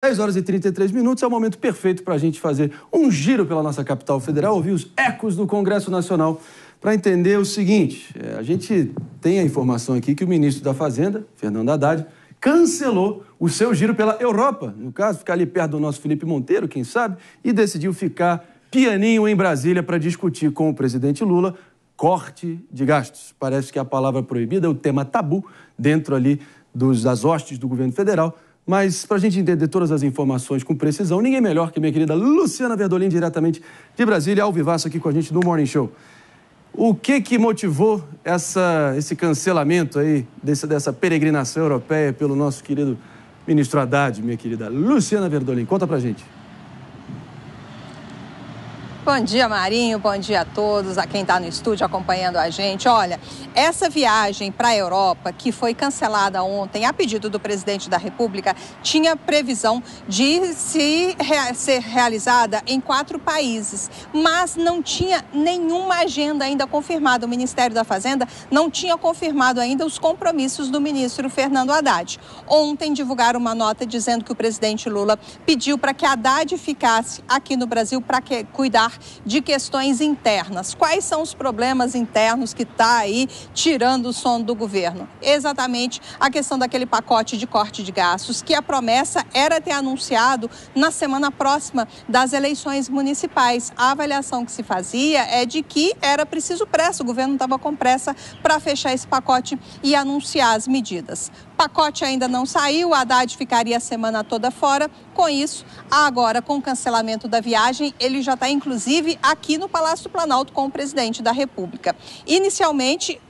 10 horas e 33 minutos é o momento perfeito para a gente fazer um giro pela nossa capital federal, ouvir os ecos do Congresso Nacional para entender o seguinte. A gente tem a informação aqui que o ministro da Fazenda, Fernando Haddad, cancelou o seu giro pela Europa, no caso, ficar ali perto do nosso Felipe Monteiro, quem sabe, e decidiu ficar pianinho em Brasília para discutir com o presidente Lula corte de gastos. Parece que a palavra proibida é o tema tabu dentro ali das hostes do governo federal. Mas, para a gente entender todas as informações com precisão, ninguém melhor que minha querida Luciana Verdolim, diretamente de Brasília, ao vivaço aqui com a gente no Morning Show. O que motivou esse cancelamento aí, dessa peregrinação europeia pelo nosso querido ministro Haddad, minha querida Luciana Verdolim? Conta pra gente. Bom dia, Marinho. Bom dia a todos, a quem está no estúdio acompanhando a gente. Olha, essa viagem para a Europa, que foi cancelada ontem a pedido do presidente da República, tinha previsão de ser realizada em 4 países, mas não tinha nenhuma agenda ainda confirmada. O Ministério da Fazenda não tinha confirmado ainda os compromissos do ministro Fernando Haddad. Ontem divulgaram uma nota dizendo que o presidente Lula pediu para que Haddad ficasse aqui no Brasil para cuidar de questões internas. Quais são os problemas internos que está aí tirando o sono do governo? Exatamente a questão daquele pacote de corte de gastos, que a promessa era ter anunciado na semana próxima das eleições municipais. A avaliação que se fazia é de que era preciso pressa, o governo não estava com pressa para fechar esse pacote e anunciar as medidas. O pacote ainda não saiu, o Haddad ficaria a semana toda fora. Com isso, agora, com o cancelamento da viagem, ele já está, inclusive, aqui no Palácio do Planalto com o presidente da República. Inicialmente,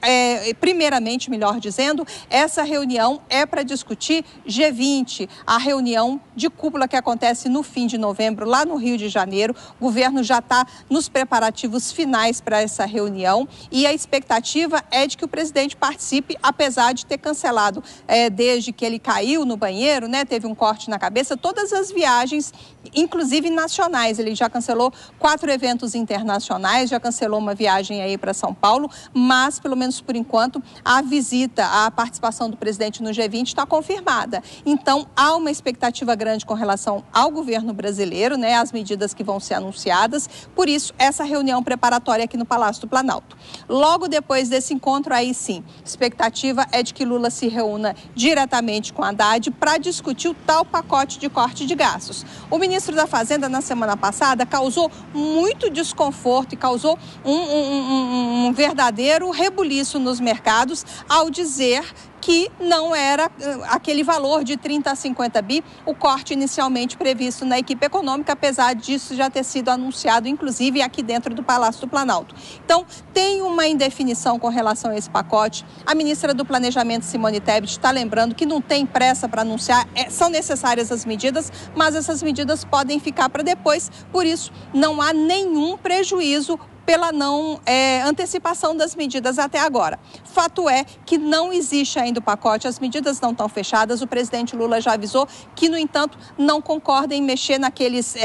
primeiramente, melhor dizendo, essa reunião é para discutir G20, a reunião de cúpula que acontece no fim de novembro, lá no Rio de Janeiro. O governo já está nos preparativos finais para essa reunião e a expectativa é de que o presidente participe, apesar de ter cancelado desde que ele caiu no banheiro, né, teve um corte na cabeça, todas as viagens, inclusive nacionais. Ele já cancelou 4 eventos internacionais, já cancelou uma viagem aí para São Paulo, mas, pelo menos por enquanto, a visita, a participação do presidente no G20 está confirmada. Então, há uma expectativa grande com relação ao governo brasileiro, né, as medidas que vão ser anunciadas. Por isso, essa reunião preparatória aqui no Palácio do Planalto. Logo depois desse encontro, aí sim, expectativa é de que Lula se reúna diretamente com Haddad para discutir o tal pacote de corte de gastos. O ministro da Fazenda, na semana passada, causou muito desconforto e causou um verdadeiro rebuliço nos mercados ao dizer que não era aquele valor de 30 a 50 bi, o corte inicialmente previsto na equipe econômica, apesar disso já ter sido anunciado, inclusive, aqui dentro do Palácio do Planalto. Então, tem uma indefinição com relação a esse pacote. A ministra do Planejamento, Simone Tebet, está lembrando que não tem pressa para anunciar, são necessárias as medidas, mas essas medidas podem ficar para depois, por isso não há nenhum prejuízo pela não antecipação das medidas até agora. Fato é que não existe ainda o pacote, as medidas não estão fechadas, o presidente Lula já avisou que, no entanto, não concorda em mexer naqueles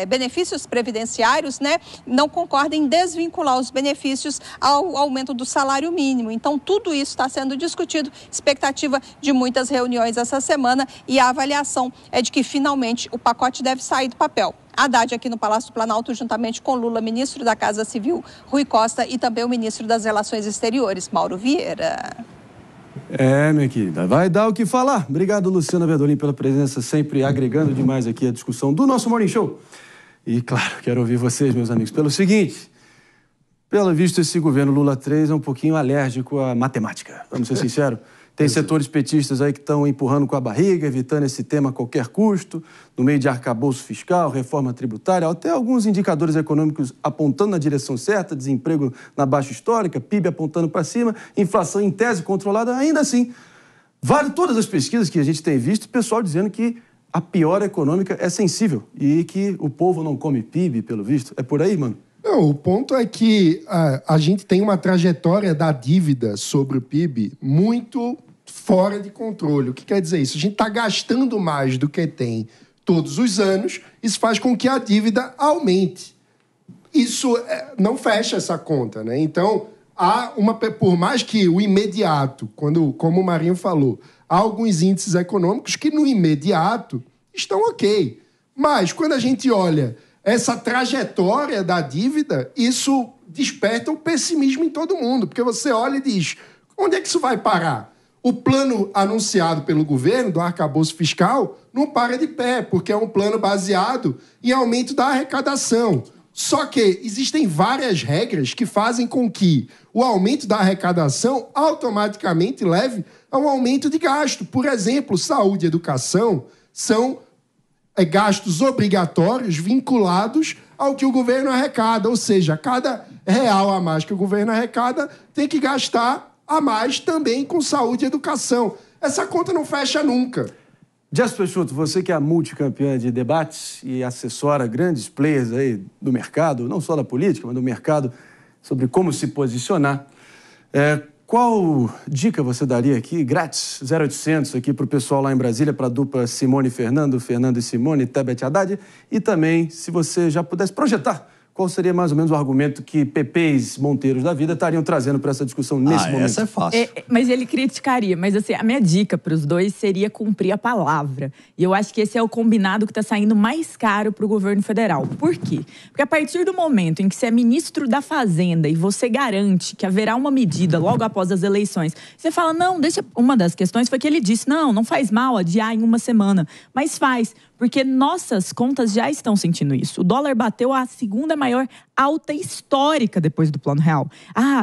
benefícios previdenciários, né? Não concorda em desvincular os benefícios ao aumento do salário mínimo. Então, tudo isso está sendo discutido, expectativa de muitas reuniões essa semana e a avaliação é de que, finalmente, o pacote deve sair do papel. Haddad aqui no Palácio do Planalto, juntamente com Lula, ministro da Casa Civil, Rui Costa, e também o ministro das Relações Exteriores, Mauro Vieira. Minha querida, vai dar o que falar. Obrigado, Luciana Verdolim, pela presença, sempre agregando demais aqui a discussão do nosso Morning Show. E, claro, quero ouvir vocês, meus amigos, pelo seguinte: pelo visto, esse governo Lula 3 é um pouquinho alérgico à matemática. Vamos ser sinceros. Tem setores petistas aí que estão empurrando com a barriga, evitando esse tema a qualquer custo, no meio de arcabouço fiscal, reforma tributária, até alguns indicadores econômicos apontando na direção certa, desemprego na baixa histórica, PIB apontando para cima, inflação em tese controlada. Ainda assim, todas as pesquisas que a gente tem visto, o pessoal dizendo que a piora econômica é sensível e que o povo não come PIB, pelo visto. É por aí, mano? Não, o ponto é que a gente tem uma trajetória da dívida sobre o PIB muito fora de controle. O que quer dizer isso? A gente está gastando mais do que tem todos os anos, isso faz com que a dívida aumente. Isso não fecha essa conta, né? Então, por mais que o imediato, como o Marinho falou, há alguns índices econômicos que no imediato estão ok. Mas, quando a gente olha essa trajetória da dívida, isso desperta o pessimismo em todo mundo, porque você olha e diz, onde é que isso vai parar? O plano anunciado pelo governo, do arcabouço fiscal, não para de pé, porque é um plano baseado em aumento da arrecadação. Só que existem várias regras que fazem com que o aumento da arrecadação automaticamente leve a um aumento de gasto. Por exemplo, saúde e educação são gastos obrigatórios vinculados ao que o governo arrecada. Ou seja, cada real a mais que o governo arrecada tem que gastar a mais também com saúde e educação. Essa conta não fecha nunca. Jéssica Peixoto, você que é a multicampeã de debates e assessora grandes players aí do mercado, não só da política, mas do mercado, sobre como se posicionar. Qual dica você daria aqui, grátis, 0800, aqui para o pessoal lá em Brasília, para a dupla Simone e Fernando, Fernando e Simone, Tebet Haddad, e também, se você já pudesse projetar, qual seria mais ou menos o argumento que Pepês Monteiros da vida estariam trazendo para essa discussão nesse momento? Essa é fácil. Mas ele criticaria. Mas assim, a minha dica para os dois seria cumprir a palavra. E eu acho que esse é o combinado que está saindo mais caro para o governo federal. Por quê? Porque a partir do momento em que você é ministro da Fazenda e você garante que haverá uma medida logo após as eleições, você fala, não, deixa... Uma das questões foi que ele disse, não faz mal adiar em uma semana. Mas faz. Porque nossas contas já estão sentindo isso. O dólar bateu a segunda maior alta histórica depois do Plano Real.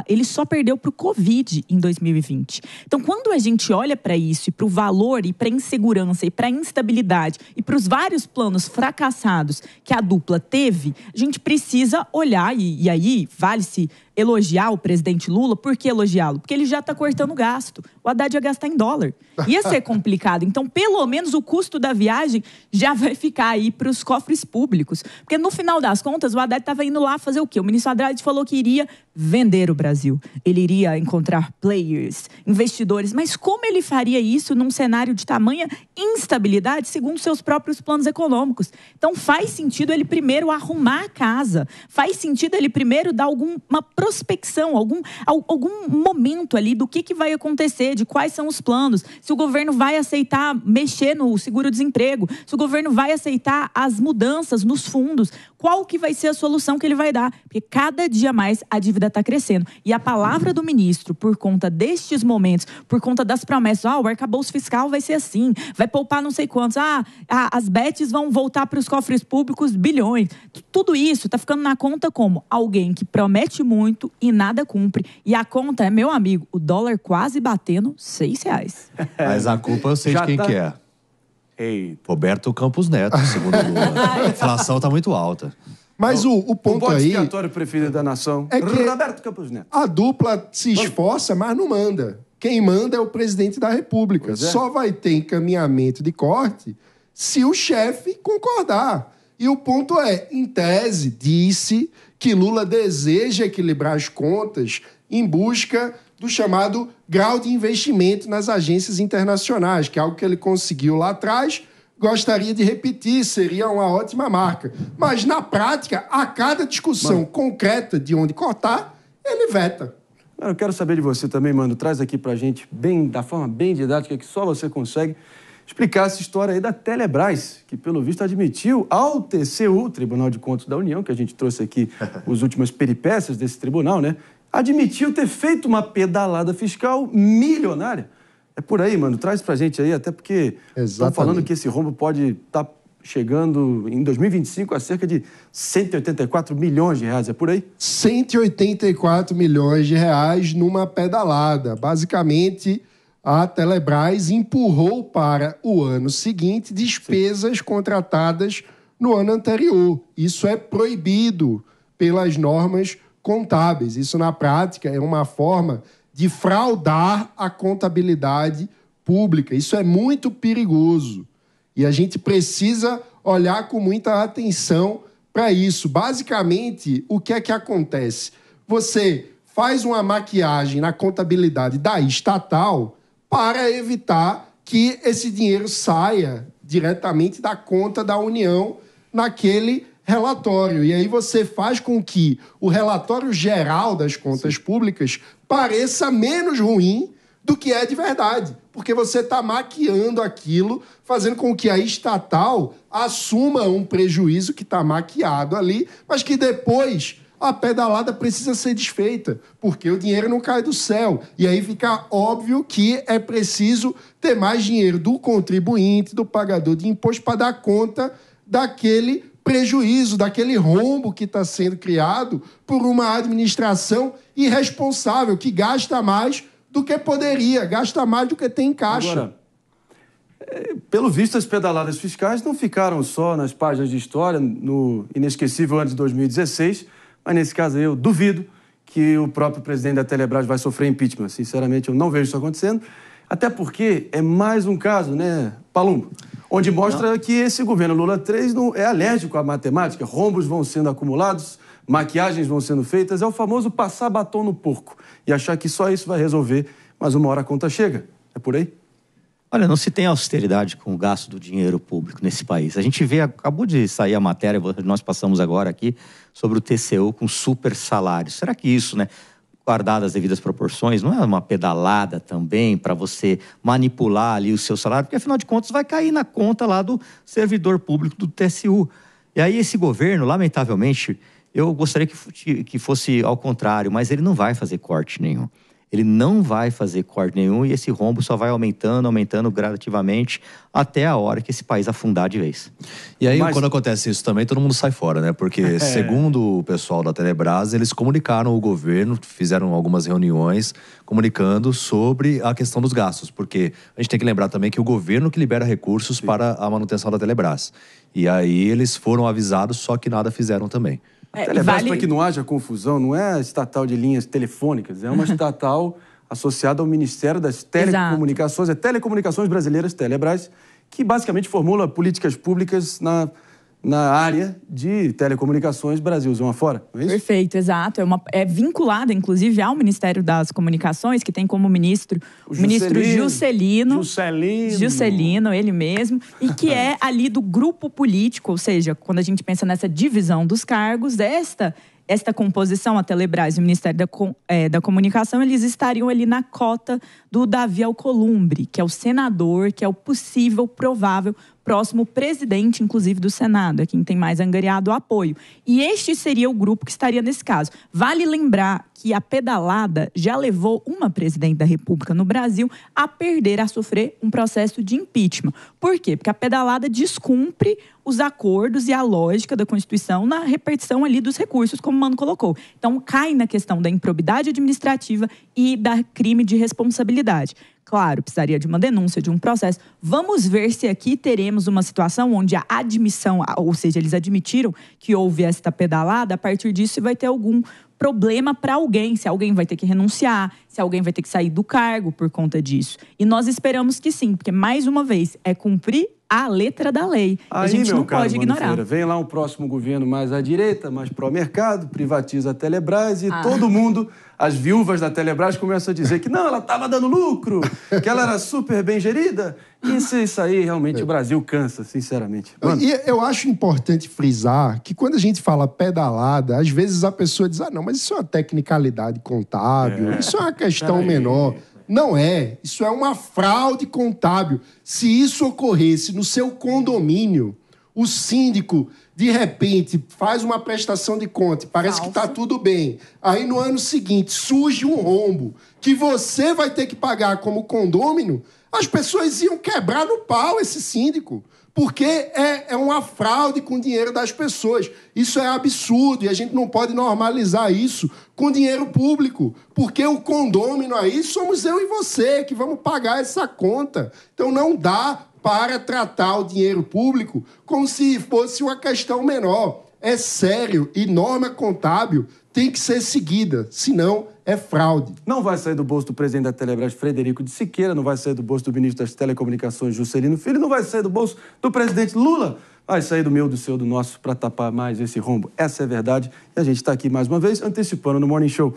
Ele só perdeu para o Covid em 2020. Então, quando a gente olha para isso e para o valor e para a insegurança e para a instabilidade e para os vários planos fracassados que a dupla teve, a gente precisa olhar e aí vale-se elogiar o presidente Lula. Por que elogiá-lo? Porque ele já está cortando gasto. O Haddad ia gastar em dólar. Ia ser complicado. Então, pelo menos o custo da viagem já vai ficar aí para os cofres públicos. Porque no final das contas, o Haddad estava indo lá fazer o quê? O ministro Haddad falou que iria vender o Brasil. Ele iria encontrar players, investidores. Mas como ele faria isso num cenário de tamanha instabilidade, segundo seus próprios planos econômicos? Então, faz sentido ele primeiro arrumar a casa. Faz sentido ele primeiro dar uma prospecção, algum momento ali do que vai acontecer, de quais são os planos, se o governo vai aceitar mexer no seguro-desemprego, se o governo vai aceitar as mudanças nos fundos, qual que vai ser a solução que ele vai dar, porque cada dia mais a dívida está crescendo. E a palavra do ministro, por conta destes momentos, por conta das promessas, o arcabouço fiscal vai ser assim, vai poupar não sei quantos, as bets vão voltar para os cofres públicos bilhões. Tudo isso está ficando na conta como alguém que promete muito e nada cumpre. E a conta é, meu amigo, o dólar quase batendo R$6. Mas a culpa eu sei de quem que é. Eita. Roberto Campos Neto, segundo o Lula. A inflação está muito alta. Mas o ponto o aí... O expiatório preferido da nação é que Roberto Campos Neto. A dupla se esforça, mas não manda. Quem manda é o presidente da República. Só vai ter encaminhamento de corte se o chefe concordar. E o ponto é, em tese, disse que Lula deseja equilibrar as contas em busca do chamado grau de investimento nas agências internacionais, que é algo que ele conseguiu lá atrás, gostaria de repetir, seria uma ótima marca. Mas, na prática, a cada discussão concreta de onde cortar, ele veta. Eu quero saber de você também, mano. Traz aqui pra gente, da forma bem didática, que só você consegue, explicar essa história aí da Telebrás, que, pelo visto, admitiu ao TCU, Tribunal de Contas da União, que a gente trouxe aqui as últimas peripécias desse tribunal, né? Admitiu ter feito uma pedalada fiscal milionária. É por aí, mano. Traz pra gente aí, até porque estão falando que esse rombo pode estar chegando em 2025 a cerca de 184 milhões de reais. É por aí? 184 milhões de reais numa pedalada. Basicamente, a Telebrás empurrou para o ano seguinte despesas contratadas no ano anterior. Isso é proibido pelas normas contábeis. Isso, na prática, é uma forma de fraudar a contabilidade pública. Isso é muito perigoso. E a gente precisa olhar com muita atenção para isso. Basicamente, o que é que acontece? Você faz uma maquiagem na contabilidade da estatal para evitar que esse dinheiro saia diretamente da conta da União naquele relatório. E aí você faz com que o relatório geral das contas públicas pareça menos ruim do que é de verdade. porque você está maquiando aquilo, fazendo com que a estatal assuma um prejuízo que está maquiado ali, mas que depois a pedalada precisa ser desfeita, porque o dinheiro não cai do céu. E aí fica óbvio que é preciso ter mais dinheiro do contribuinte, do pagador de imposto, para dar conta daquele prejuízo, daquele rombo que está sendo criado por uma administração irresponsável, que gasta mais do que poderia, gasta mais do que tem em caixa. Agora, pelo visto, as pedaladas fiscais não ficaram só nas páginas de história, no inesquecível ano de 2016, mas nesse caso aí eu duvido que o próprio presidente da Telebrás vai sofrer impeachment. Sinceramente, eu não vejo isso acontecendo, até porque é mais um caso, né, Palumbo, onde mostra que esse governo Lula 3 não é alérgico à matemática, rombos vão sendo acumulados, maquiagens vão sendo feitas, é o famoso passar batom no porco e achar que só isso vai resolver, mas uma hora a conta chega. É por aí? Olha, não se tem austeridade com o gasto do dinheiro público nesse país. A gente vê, acabou de sair a matéria, nós passamos agora aqui, sobre o TCU com super salários. Será que isso, né, guardadas as devidas proporções, não é uma pedalada também para você manipular ali o seu salário? Porque, afinal de contas, vai cair na conta lá do servidor público do TCU. E aí esse governo, lamentavelmente, eu gostaria que fosse ao contrário, mas ele não vai fazer corte nenhum. Ele não vai fazer corte nenhum e esse rombo só vai aumentando gradativamente até a hora que esse país afundar de vez. E aí, quando acontece isso também, todo mundo sai fora, né? Porque, segundo o pessoal da Telebrás, eles comunicaram o governo, fizeram algumas reuniões comunicando sobre a questão dos gastos. Porque a gente tem que lembrar também que o governo que libera recursos para a manutenção da Telebrás. E aí eles foram avisados, só que nada fizeram também. A Telebrás, para que não haja confusão, não é a estatal de linhas telefônicas, é uma estatal associada ao Ministério das Telecomunicações, é Telecomunicações Brasileiras, Telebrás, que basicamente formula políticas públicas na área de telecomunicações Brasilzão afora, não é isso? Perfeito, exato. É vinculada, inclusive, ao Ministério das Comunicações, que tem como ministro o ministro Juscelino, ele mesmo, e que é ali do grupo político, ou seja, quando a gente pensa nessa divisão dos cargos, esta composição, a Telebrás e o Ministério da Comunicação, eles estariam ali na cota do Davi Alcolumbre, que é o senador, que é o possível, provável, próximo presidente, inclusive, do Senado, é quem tem mais angariado o apoio. E este seria o grupo que estaria nesse caso. Vale lembrar que a pedalada já levou uma presidente da República no Brasil a perder, a sofrer um processo de impeachment. Por quê? Porque a pedalada descumpre os acordos e a lógica da Constituição na repartição ali dos recursos, como o Mano colocou. Então, cai na questão da improbidade administrativa e da crime de responsabilidade. Claro, precisaria de uma denúncia, de um processo. Vamos ver se aqui teremos uma situação onde a admissão, ou seja, eles admitiram que houve esta pedalada, a partir disso vai ter algum problema para alguém, se alguém vai ter que renunciar, se alguém vai ter que sair do cargo por conta disso. E nós esperamos que sim, porque, mais uma vez, é cumprir a letra da lei. Aí, a gente não pode ignorar. Feira, vem lá um próximo governo mais à direita, mais pró-mercado, privatiza a Telebrás e todo mundo, as viúvas da Telebrás, começam a dizer que não, ela estava dando lucro, que ela era super bem gerida. Isso aí, realmente, o Brasil cansa, sinceramente. Mano. E eu acho importante frisar que quando a gente fala pedalada, às vezes a pessoa diz, não, mas isso é uma tecnicalidade contábil, isso é uma questão menor. Não é. Isso é uma fraude contábil. Se isso ocorresse no seu condomínio, o síndico, de repente, faz uma prestação de conta e parece que está tudo bem. Aí, no ano seguinte, surge um rombo que você vai ter que pagar como condômino, as pessoas iam quebrar no pau esse síndico. Porque é uma fraude com o dinheiro das pessoas. Isso é absurdo e a gente não pode normalizar isso com dinheiro público. Porque o condômino aí somos eu e você que vamos pagar essa conta. Então não dá para tratar o dinheiro público como se fosse uma questão menor. É sério e norma contábil tem que ser seguida, senão é fraude. Não vai sair do bolso do presidente da Telebrás, Frederico de Siqueira, não vai sair do bolso do ministro das Telecomunicações, Juscelino Filho, não vai sair do bolso do presidente Lula, vai sair do meu, do seu, do nosso, para tapar mais esse rombo. Essa é a verdade e a gente está aqui mais uma vez antecipando no Morning Show.